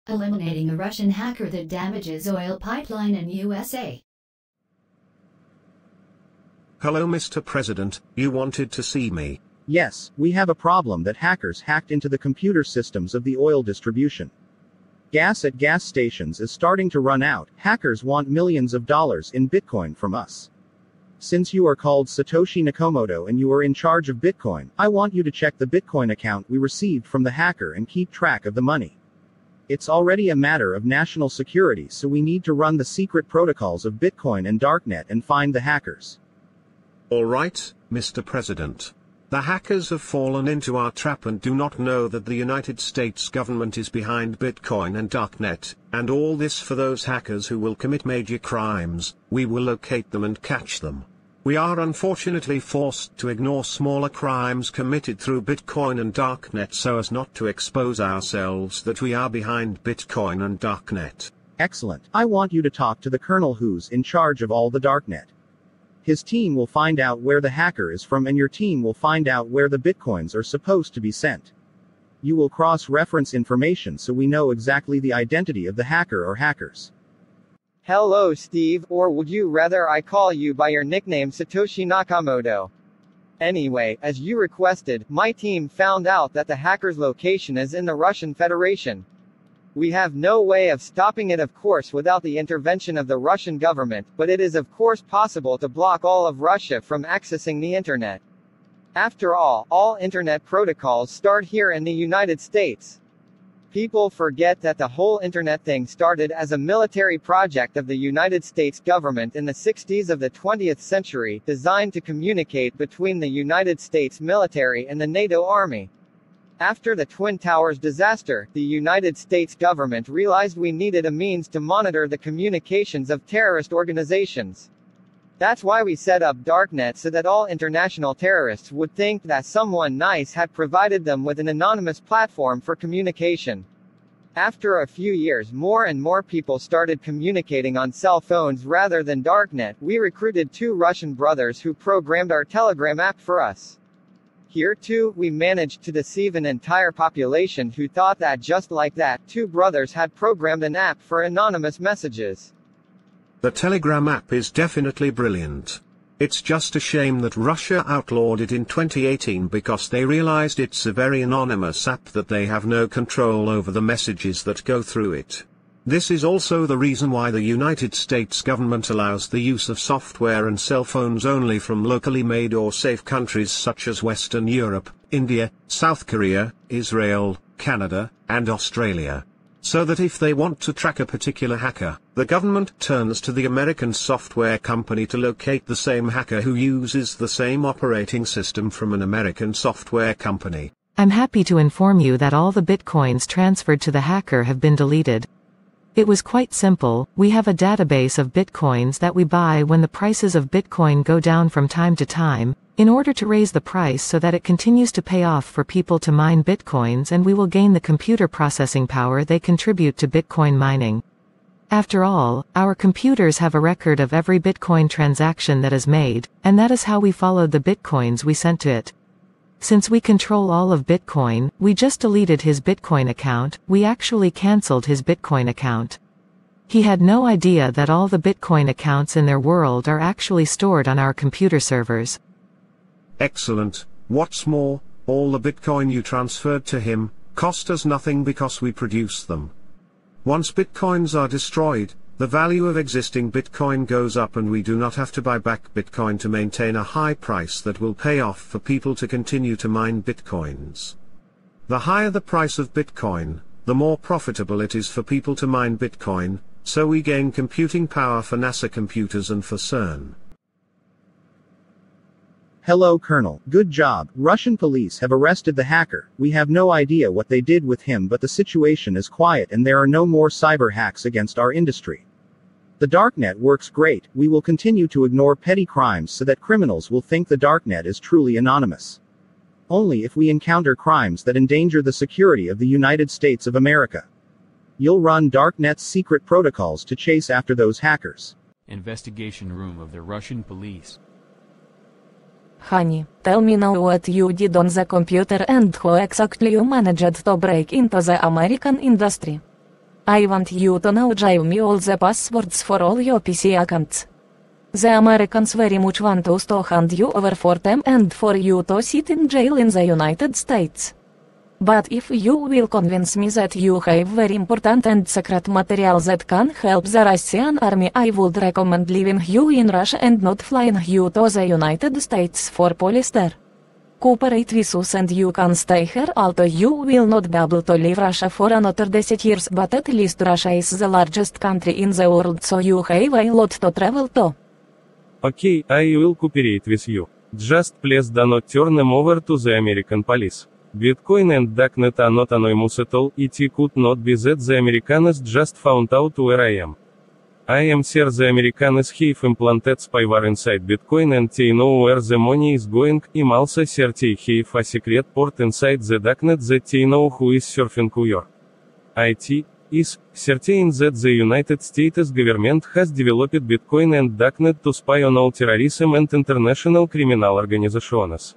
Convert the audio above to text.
eliminating a Russian hacker that damages oil pipeline in USA. Hello, Mr. President, you wanted to see me. Yes, we have a problem that hackers hacked into the computer systems of the oil distribution. Gas at gas stations is starting to run out. Hackers want millions of dollars in Bitcoin from us. Since you are called Satoshi Nakamoto and you are in charge of Bitcoin, I want you to check the Bitcoin account we received from the hacker and keep track of the money. It's already a matter of national security, so we need to run the secret protocols of Bitcoin and darknet and find the hackers. All right, Mr. President. The hackers have fallen into our trap and do not know that the United States government is behind Bitcoin and darknet, and all this for those hackers who will commit major crimes. We will locate them and catch them. We are unfortunately forced to ignore smaller crimes committed through Bitcoin and darknet so as not to expose ourselves that we are behind Bitcoin and darknet. Excellent. I want you to talk to the colonel who's in charge of all the darknet. His team will find out where the hacker is from and your team will find out where the bitcoins are supposed to be sent. You will cross-reference information so we know exactly the identity of the hacker or hackers. Hello Steve, or would you rather I call you by your nickname Satoshi Nakamoto? Anyway, as you requested, my team found out that the hacker's location is in the Russian Federation. We have no way of stopping it, of course, without the intervention of the Russian government, but it is of course possible to block all of Russia from accessing the internet. After all internet protocols start here in the United States. People forget that the whole internet thing started as a military project of the United States government in the 60s of the 20th century, designed to communicate between the United States military and the NATO army. After the Twin Towers disaster, the United States government realized we needed a means to monitor the communications of terrorist organizations. That's why we set up darknet, so that all international terrorists would think that someone nice had provided them with an anonymous platform for communication. After a few years, more and more people started communicating on cell phones rather than darknet. We recruited 2 Russian brothers who programmed our Telegram app for us. Here too, we managed to deceive an entire population who thought that just like that, 2 brothers had programmed an app for anonymous messages. The Telegram app is definitely brilliant. It's just a shame that Russia outlawed it in 2018 because they realized it's a very anonymous app that they have no control over the messages that go through it. This is also the reason why the United States government allows the use of software and cell phones only from locally made or safe countries such as Western Europe, India, South Korea, Israel, Canada, and Australia. So that if they want to track a particular hacker, the government turns to the American software company to locate the same hacker who uses the same operating system from an American software company. I'm happy to inform you that all the bitcoins transferred to the hacker have been deleted. It was quite simple. We have a database of bitcoins that we buy when the prices of bitcoin go down from time to time, in order to raise the price so that it continues to pay off for people to mine bitcoins, and we will gain the computer processing power they contribute to bitcoin mining. After all, our computers have a record of every bitcoin transaction that is made, and that is how we followed the bitcoins we sent to it. Since we control all of Bitcoin, we just deleted his Bitcoin account. We actually cancelled his Bitcoin account. He had no idea that all the Bitcoin accounts in their world are actually stored on our computer servers. Excellent. What's more, all the Bitcoin you transferred to him cost us nothing because we produce them. Once Bitcoins are destroyed, the value of existing Bitcoin goes up and we do not have to buy back Bitcoin to maintain a high price that will pay off for people to continue to mine Bitcoins. The higher the price of Bitcoin, the more profitable it is for people to mine Bitcoin, so we gain computing power for NASA computers and for CERN. Hello Colonel, good job. Russian police have arrested the hacker. We have no idea what they did with him, but the situation is quiet and there are no more cyber hacks against our industry. The darknet works great. We will continue to ignore petty crimes so that criminals will think the darknet is truly anonymous. Only if we encounter crimes that endanger the security of the United States of America. You'll run darknet's secret protocols to chase after those hackers. Investigation room of the Russian police. Honey, tell me now what you did on the computer and how exactly you managed to break into the American industry. I want you to now give me all the passwords for all your PC accounts. The Americans very much want us to hand you over for them and for you to sit in jail in the United States. But if you will convince me that you have very important and secret material that can help the Russian army, I would recommend leaving you in Russia and not flying you to the United States for police there. Cooperate with us and you can stay here, although you will not be able to leave Russia for another 10 years, but at least Russia is the largest country in the world, so you have a lot to travel to. Okay, I will cooperate with you. Just please do not turn them over to the American police. Bitcoin and darknet are not anonymous at all. It could not be that the Americans just found out where I am. I am sure the Americans have implanted spyware inside Bitcoin and they know where the money is going. I'm also sure they have a secret port inside the darknet that they know who is surfing your IT. Is certain that the United States government has developed Bitcoin and darknet to spy on all terrorism and international criminal organizations.